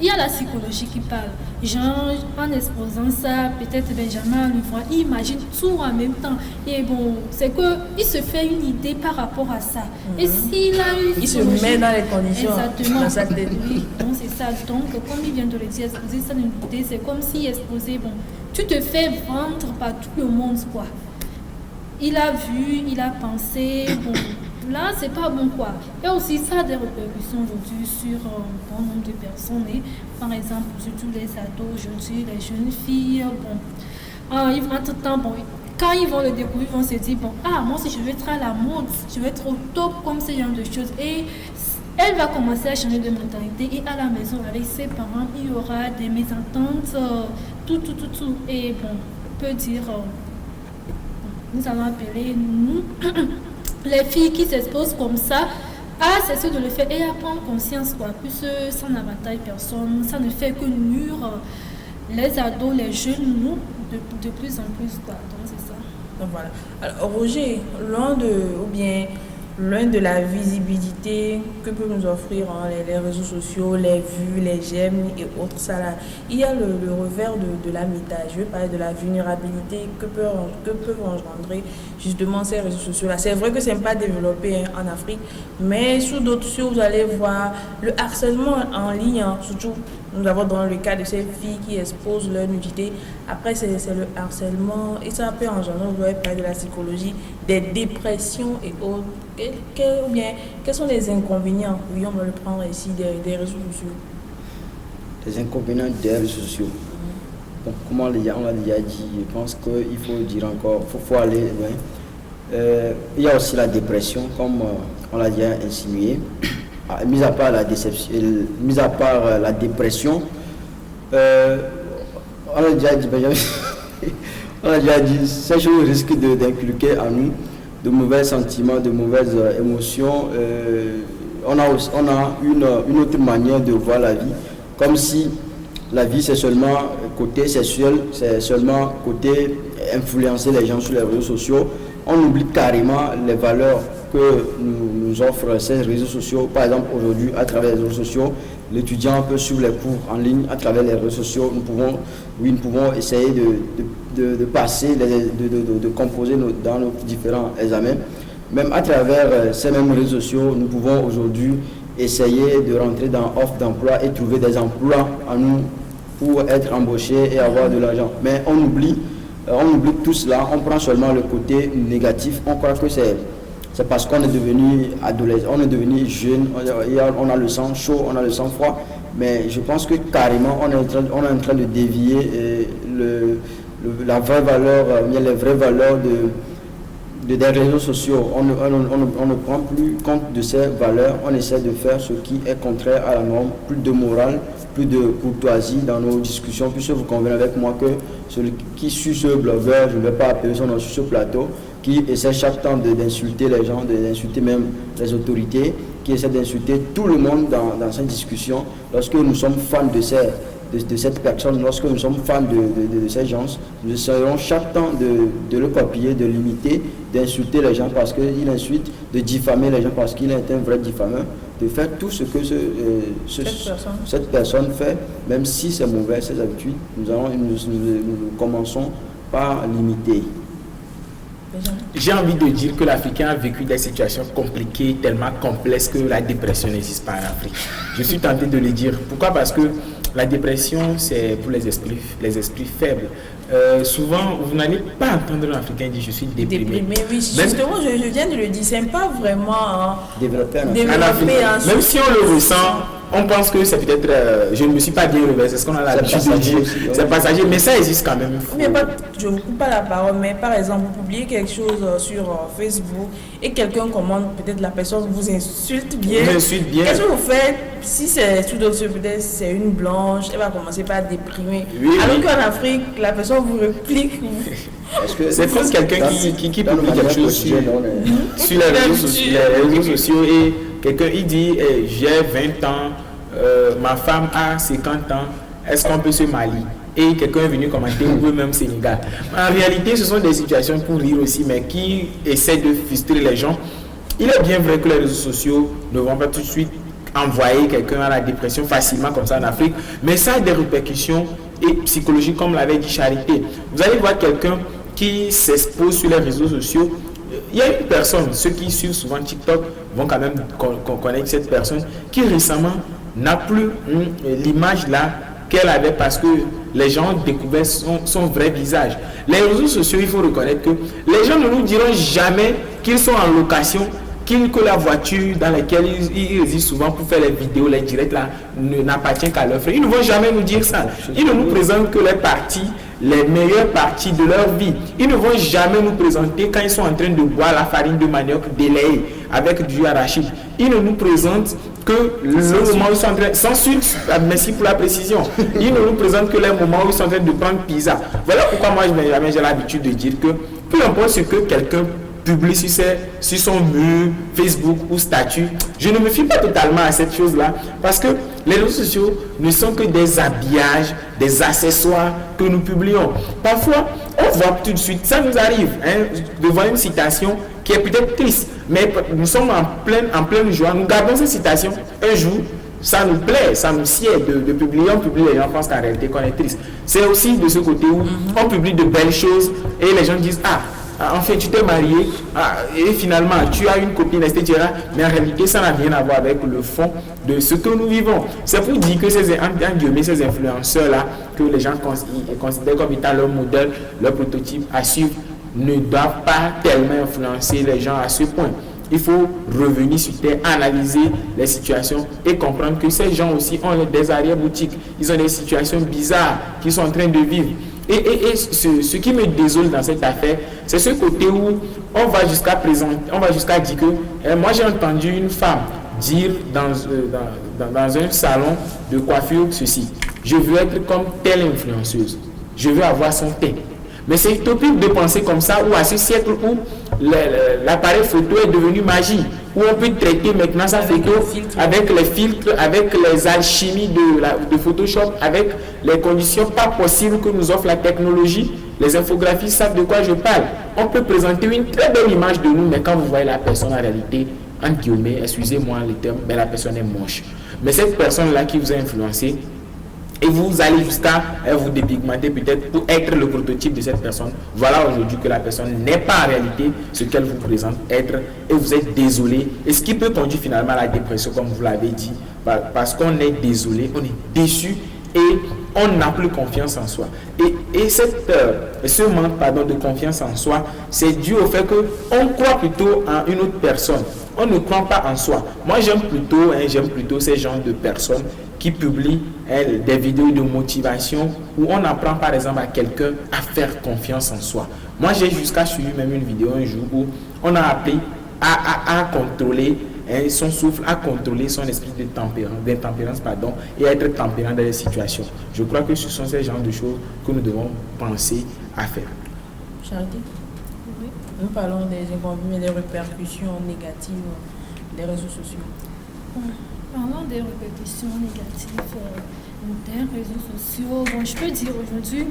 il y a la psychologie qui parle. Genre, en exposant ça, peut-être Benjamin le voit, il imagine tout en même temps. Et bon, c'est qu'il se fait une idée par rapport à ça. Et s'il a une il se met dans les conditions. Exactement. Dans sa tête. Oui, donc c'est ça. Donc, comme il vient de le dire, exposer sa nudité, c'est comme si exposer, bon, tu te fais vendre par tout le monde, quoi. Il a vu, il a pensé, bon, là, c'est pas bon, quoi. Et aussi, ça a des répercussions aujourd'hui sur un bon nombre de personnes. Et, par exemple, surtout les ados aujourd'hui, les jeunes filles, bon, ils vont entre-temps, bon, quand ils vont le découvrir, ils vont se dire, bon, moi aussi, je vais être à la mode, je vais être au top, comme ce genre de choses. Et elle va commencer à changer de mentalité. Et à la maison, avec ses parents, il y aura des mésententes, tout. Et bon, on peut dire, nous allons appeler, nous, les filles qui s'exposent comme ça, à cesser de le faire et à prendre conscience, quoi, puisque ça n'avantage personne, ça ne fait que nuire les ados, les jeunes, nous, de plus en plus, quoi. Donc c'est ça. Donc voilà. Alors Roger, loin de la visibilité que peuvent nous offrir les réseaux sociaux, les vues, les j'aime et autres, ça là, il y a le revers de la médaille. Je veux parler de la vulnérabilité que peuvent engendrer justement ces réseaux sociaux là. C'est vrai que ce n'est pas développé en Afrique, mais sous d'autres cieux, vous allez voir le harcèlement en ligne, surtout. Nous avons dans le cas de ces filles qui exposent leur nudité. Après, c'est le harcèlement et ça peut engendrer, on doit parler de la psychologie, des dépressions et autres. Quels sont les inconvénients, oui, on va le prendre ici, des réseaux sociaux? Les inconvénients des réseaux sociaux. Donc, comme on l'a déjà dit, je pense qu'il faut dire encore, il faut aller loin. Il y a aussi la dépression, comme on l'a déjà insinué. Mis à part la dépression, on a déjà dit, ces choses risquent d'inculquer en nous de mauvais sentiments, de mauvaises émotions. On a une autre manière de voir la vie, comme si la vie c'est seulement côté sexuel, c'est seulement côté influencer les gens sur les réseaux sociaux. On oublie carrément les valeurs que nous offrent ces réseaux sociaux. Par exemple, aujourd'hui, à travers les réseaux sociaux, l'étudiant peut suivre les cours en ligne à travers les réseaux sociaux. Nous pouvons essayer de passer, de composer dans nos différents examens. Même à travers ces mêmes réseaux sociaux, nous pouvons aujourd'hui essayer de rentrer dans offre d'emploi et trouver des emplois à nous pour être embauchés et avoir de l'argent. Mais on oublie tout cela, on prend seulement le côté négatif. On croit que c'est parce qu'on est devenu adolescent, on est devenu jeune, on a le sang chaud, on a le sang froid. Mais je pense que carrément, on est en train de dévier la vraie valeur, les vraies valeurs des réseaux sociaux. On ne prend plus compte de ces valeurs, on essaie de faire ce qui est contraire à la norme, plus de morale, plus de courtoisie dans nos discussions, puisque vous convenez avec moi que celui qui suit ce blogueur, je ne vais pas appeler son nom sur ce plateau, qui essaie chaque temps d'insulter les gens, d'insulter même les autorités, qui essaie d'insulter tout le monde dans cette discussion. Lorsque nous sommes fans de cette personne, lorsque nous sommes fans de ces gens, nous essayons chaque temps de le copier, de l'imiter, d'insulter les gens parce qu'il insulte, de diffamer les gens parce qu'il est un vrai diffameur, de faire tout ce que cette personne fait, même si c'est mauvais, ses habitudes, nous commençons par l'imiter. J'ai envie de dire que l'Africain a vécu des situations compliquées, tellement complexes que la dépression n'existe pas en Afrique. Je suis tenté de le dire. Pourquoi? Parce que la dépression, c'est pour les esprits faibles. Souvent, vous n'allez pas entendre un Africain dire « je suis déprimé ». Oui, justement, je viens de le dire, c'est pas vraiment développé en Afrique. Même si on le ressent, on pense que c'est peut-être, je ne me suis pas bien relevé, c'est ce qu'on a l'habitude de dire, c'est passager, mais ça existe quand même. Mais je ne vous coupe pas la parole, mais par exemple, vous publiez quelque chose sur Facebook et quelqu'un commande, peut-être la personne vous insulte bien. Qu'est-ce que vous faites? Si c'est tout d'autres, peut-être c'est une blanche, elle va commencer par déprimer. Alors qu'en Afrique, la personne vous réplique. C'est comme quelqu'un qui publie quelque chose sur les réseaux sociaux et quelqu'un il dit j'ai 20 ans, ma femme a 50 ans, est-ce qu'on peut se marier? Et quelqu'un est venu commenter ou même Sénégal. En réalité, ce sont des situations pour rire aussi, mais qui essaient de frustrer les gens. Il est bien vrai que les réseaux sociaux ne vont pas tout de suite envoyer quelqu'un à la dépression facilement comme ça en Afrique, mais ça a des répercussions psychologiques, comme l'avait dit Charité. Vous allez voir quelqu'un qui s'expose sur les réseaux sociaux. Il y a une personne, ceux qui suivent souvent TikTok vont quand même connaître cette personne qui récemment n'a plus l'image là qu'elle avait parce que les gens ont découvert son vrai visage. Les réseaux sociaux, il faut reconnaître que les gens ne nous diront jamais qu'ils sont en location, que la voiture dans laquelle ils résident souvent pour faire les vidéos, les directs là, n'appartient qu'à leur frère. Ils ne vont jamais nous dire ça. Ils ne nous présentent que les meilleures parties de leur vie. Ils ne vont jamais nous présenter quand ils sont en train de boire la farine de manioc délayée avec du arachide. Ils ne nous présentent que le moment où ils sont en train... Sans suite, merci pour la précision. Ils ne nous présentent que les moments où ils sont en train de prendre pizza. Voilà pourquoi moi, j'ai l'habitude de dire que peu importe ce que quelqu'un publie sur son mur, Facebook ou statut, je ne me fie pas totalement à cette chose-là parce que les réseaux sociaux ne sont que des habillages, des accessoires que nous publions. Parfois, on voit tout de suite, ça nous arrive, de voir une citation qui est peut-être triste, mais nous sommes en pleine joie, nous gardons cette citation, un jour, ça nous plaît, ça nous sied de publier, on publie, les gens pensent qu'en réalité qu'on est triste. C'est aussi de ce côté où on publie de belles choses et les gens disent « Ah, en fait, tu t'es marié et finalement tu as une copine, etc. » Mais en réalité, ça n'a rien à voir avec le fond de ce que nous vivons. C'est pour dire que ces influenceurs-là, que les gens considèrent comme étant leur modèle, leur prototype à suivre, ne doivent pas tellement influencer les gens à ce point. Il faut revenir sur terre, analyser les situations et comprendre que ces gens aussi ont des arrière-boutiques. Ils ont des situations bizarres qu'ils sont en train de vivre. Et ce qui me désole dans cette affaire, c'est ce côté où on va jusqu'à dire que moi j'ai entendu une femme dire dans un salon de coiffure ceci: je veux être comme telle influenceuse, je veux avoir son teint. Mais c'est utopique de penser comme ça, ou à ce siècle où l'appareil photo est devenu magie, où on peut traiter maintenant sa photo avec les filtres, avec les alchimies de Photoshop, avec les conditions pas possibles que nous offre la technologie. Les infographies savent de quoi je parle. On peut présenter une très belle image de nous, mais quand vous voyez la personne en réalité, en guillemets, excusez-moi le terme, mais la personne est moche. Mais cette personne-là qui vous a influencé, et vous allez jusqu'à vous dépigmenter peut-être pour être le prototype de cette personne. Voilà aujourd'hui que la personne n'est pas en réalité ce qu'elle vous présente être, et vous êtes désolé. Et ce qui peut conduire finalement à la dépression, comme vous l'avez dit, parce qu'on est désolé, on est déçu et on n'a plus confiance en soi. Et ce manque de confiance en soi, c'est dû au fait qu'on croit plutôt en une autre personne. On ne croit pas en soi. Moi, j'aime plutôt ces genres de personnes qui publient des vidéos de motivation où on apprend par exemple à quelqu'un à faire confiance en soi. Moi, j'ai jusqu'à suivi même une vidéo un jour où on a appris à contrôler son souffle, à contrôler son esprit d'intempérance, et à être tempérant dans les situations. Je crois que ce sont ces genres de choses que nous devons penser à faire. Charité, oui. Nous parlons des inconvénients et des répercussions négatives des réseaux sociaux. Parlant des répercussions négatives des réseaux sociaux, je peux dire aujourd'hui,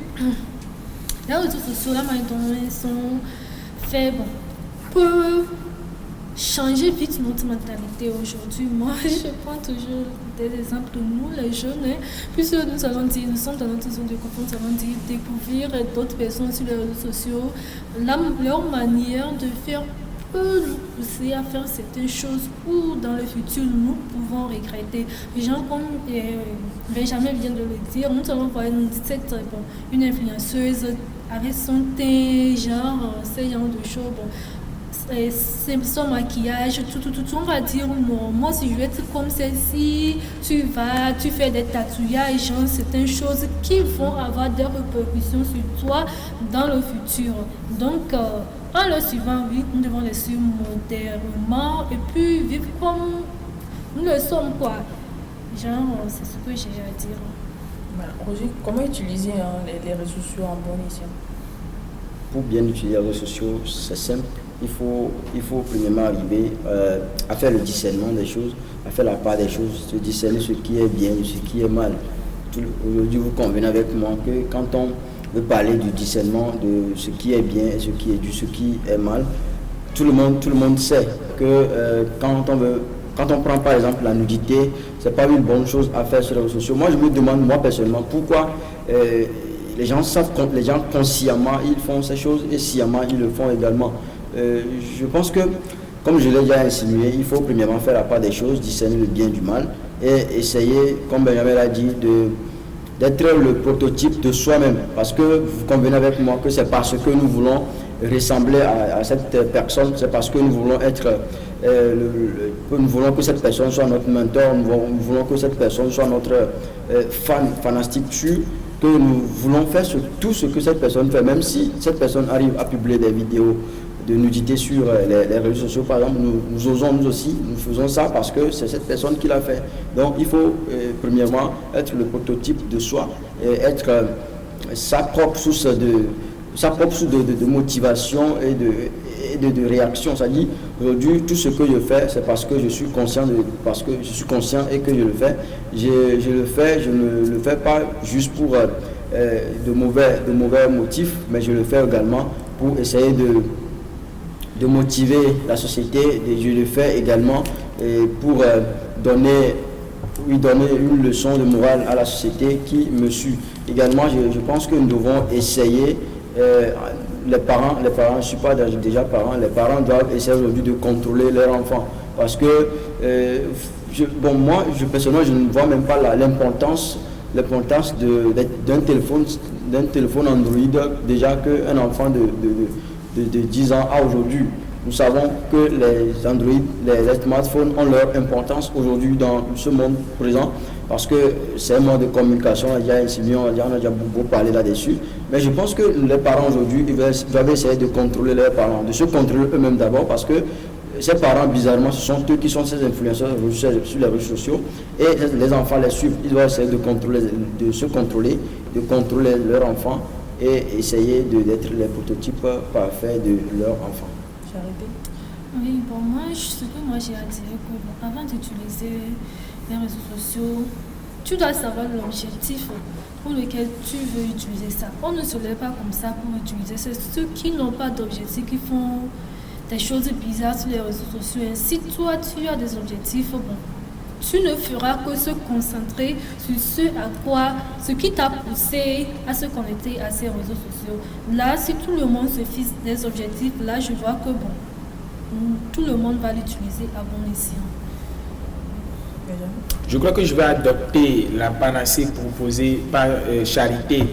les réseaux sociaux, la manière dont ils sont faits, peut changer vite notre mentalité aujourd'hui. Moi, je prends toujours des exemples de nous, les jeunes, puisque nous allons dire, nous sommes dans notre zone de confort, nous allons dire découvrir d'autres personnes sur les réseaux sociaux, leur manière de faire peut nous pousser à faire certaines choses où dans le futur nous pouvons regretter. Les gens comme Benjamin vient de le dire, nous allons voir une influenceuse avec son teint, ce genre de choses, son maquillage, tout, on va dire non, moi si je veux être comme celle-ci, tu fais des tatouages, certaines choses qui vont avoir des répercussions sur toi dans le futur. Donc, en le suivant, oui, nous devons le suivre modérément et puis vivre comme nous le sommes, quoi. C'est ce que j'ai à dire. Roger, comment utiliser les réseaux sociaux en bon escient? Pour bien utiliser les réseaux sociaux, c'est simple. Il faut premièrement arriver à faire le discernement des choses, à faire la part des choses, se discerner ce qui est bien et ce qui est mal. Aujourd'hui, vous convenez avec moi que quand on veut parler du discernement de ce qui est bien et ce qui est mal, tout le monde sait que quand on prend par exemple la nudité, c'est pas une bonne chose à faire sur les réseaux sociaux. Moi, je me demande, moi personnellement, pourquoi les gens consciemment ils font ces choses et sciemment ils le font également. Je pense que, comme je l'ai déjà insinué, il faut premièrement faire la part des choses, discerner le bien du mal et essayer, comme Benjamin l'a dit, d'être le prototype de soi-même. Parce que vous convenez avec moi que c'est parce que nous voulons ressembler à cette personne, c'est parce que nous voulons nous voulons que cette personne soit notre mentor, nous voulons que cette personne soit notre fanastique sûr, que nous voulons faire tout ce que cette personne fait, même si cette personne arrive à publier des vidéos de nudité sur les réseaux sociaux, par exemple, nous osons nous aussi, nous faisons ça parce que c'est cette personne qui l'a fait. Donc il faut premièrement être le prototype de soi, et être sa propre source de motivation et de réaction. C'est-à-dire, aujourd'hui, tout ce que je fais, c'est parce que je suis conscient et que je le fais. Je le fais, je ne le fais pas juste pour de mauvais motifs, mais je le fais également pour essayer de motiver la société, et je le fais également pour donner une leçon de morale à la société qui me suit. Également, je pense que nous devons essayer, les parents, je ne suis pas déjà parent, les parents doivent essayer aujourd'hui de contrôler leurs enfants. Parce que, moi, personnellement, je ne vois même pas l'importance d'un téléphone Android, déjà qu'un enfant de 10 ans à aujourd'hui. Nous savons que les Android, les smartphones ont leur importance aujourd'hui dans ce monde présent parce que c'est un mode de communication, on a déjà beaucoup parlé là-dessus. Mais je pense que les parents aujourd'hui doivent essayer de contrôler leurs parents, de se contrôler eux-mêmes d'abord parce que ces parents, bizarrement, ce sont eux qui sont ces influenceurs sur les réseaux sociaux et les enfants les suivent. Ils doivent essayer de contrôler leurs enfants et essayer d'être les prototypes parfaits de leurs enfants. Charité? Oui, pour moi, ce que moi j'ai à dire, que avant d'utiliser les réseaux sociaux, tu dois savoir l'objectif pour lequel tu veux utiliser ça. On ne se lève pas comme ça pour utiliser. C'est ceux qui n'ont pas d'objectif, qui font des choses bizarres sur les réseaux sociaux. Et si toi, tu as des objectifs, bon, tu ne feras que se concentrer sur ce qui t'a poussé à se connecter à ces réseaux sociaux. Là, si tout le monde se fixe des objectifs, là, je vois que bon, tout le monde va l'utiliser à bon escient. Je crois que je vais adopter la panacée proposée par Charité,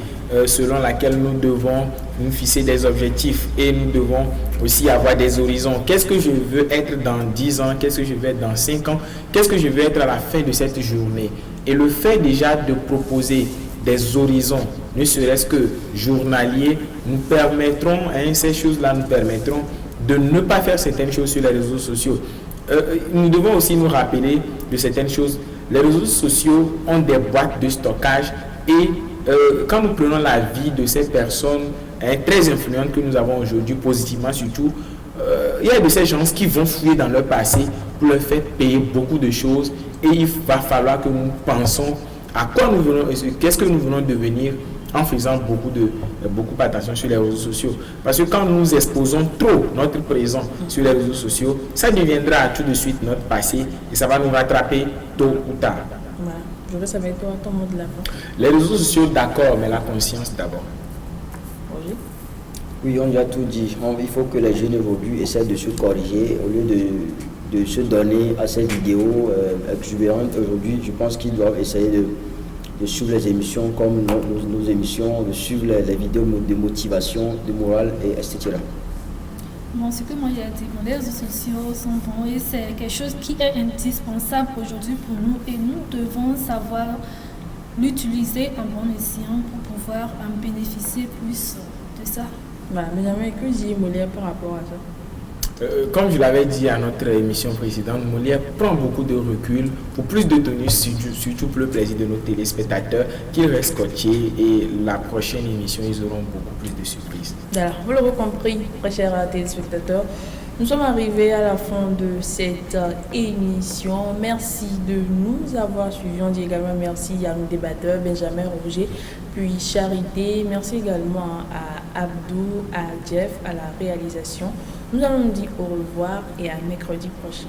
selon laquelle nous devons nous fixer des objectifs et nous devons aussi avoir des horizons. Qu'est-ce que je veux être dans 10 ans? Qu'est-ce que je veux être dans 5 ans? Qu'est-ce que je veux être à la fin de cette journée? Et le fait déjà de proposer des horizons, ne serait-ce que journaliers, nous permettront, ces choses-là nous permettront de ne pas faire certaines choses sur les réseaux sociaux. Nous devons aussi nous rappeler de certaines choses. Les réseaux sociaux ont des boîtes de stockage et quand nous prenons la vie de ces personnes très influentes que nous avons aujourd'hui, positivement surtout, il y a de ces gens qui vont fouiller dans leur passé pour leur faire payer beaucoup de choses et il va falloir que nous pensons à quoi nous venons, qu'est-ce que nous venons devenir en faisant beaucoup attention sur les réseaux sociaux. Parce que quand nous exposons trop notre présent sur les réseaux sociaux, ça deviendra tout de suite notre passé et ça va nous rattraper tôt ou tard. Voilà. Je veux savoir toi, ton mot de la fin. Les réseaux sociaux, d'accord, mais la conscience d'abord. Roger? Oui, on a tout dit. Il faut que les jeunes évoluent, essaient de se corriger au lieu de se donner à ces vidéos exubérantes. Aujourd'hui, je pense qu'ils doivent essayer de suivre les émissions comme nos émissions, de suivre les vidéos de motivation, de morale, et etc. Bon, ce que moi j'ai dit, les réseaux sociaux sont bons et c'est quelque chose qui est indispensable aujourd'hui pour nous et nous devons savoir l'utiliser en bon escient pour pouvoir en bénéficier plus de ça. Benjamin, que dit Molière par rapport à ça? Comme je l'avais dit à notre émission précédente, Molière prend beaucoup de recul pour plus de tenue, surtout pour le plaisir de nos téléspectateurs, qu'ils restent scotchés et la prochaine émission, ils auront beaucoup plus de surprises. Alors, vous l'aurez compris, très chers téléspectateurs, nous sommes arrivés à la fin de cette émission. Merci de nous avoir suivis. On dit également merci à nos débatteurs, Benjamin, Roger, puis Charité. Merci également à Abdou, à Jeff, à la réalisation. Nous allons nous dire au revoir et à mercredi prochain.